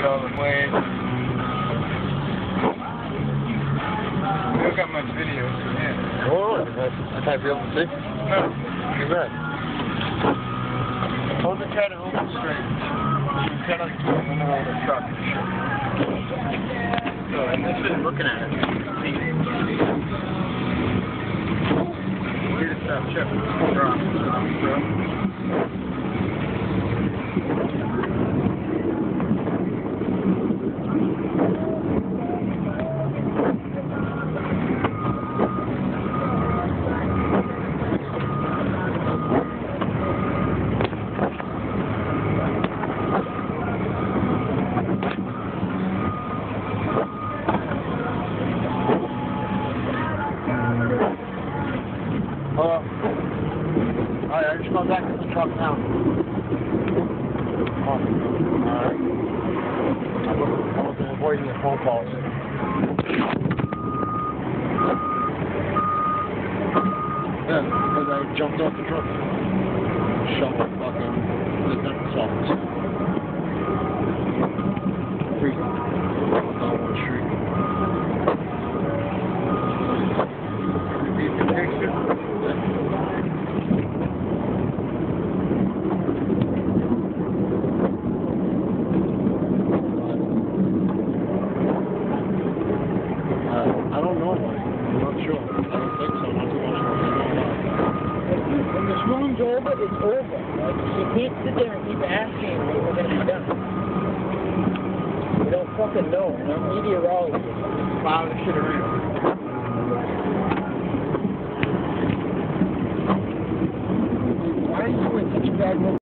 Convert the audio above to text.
all the waves. We don't got much video, so yeah. Oh, I can't be able to see. No. Look at that. Hold the cat over straight. You can kind of in the middle of the truck. So, and this is looking at it. See it. Get it up, check it. Alright, I just got back to the truck now. Alright. I was avoiding the phone calls. Yeah, because I jumped off the truck. Shoveled fucking the dentist's office. Freezing. On one street. Repeat the picture. I don't know, buddy. I'm not sure. I don't think so. Not too much When the storm's over, it's over. Like, you can't sit there and keep asking when we're going to be done. We don't fucking know. And I'm meteorologists. Plow the shit around. Why are you in such a bad mood?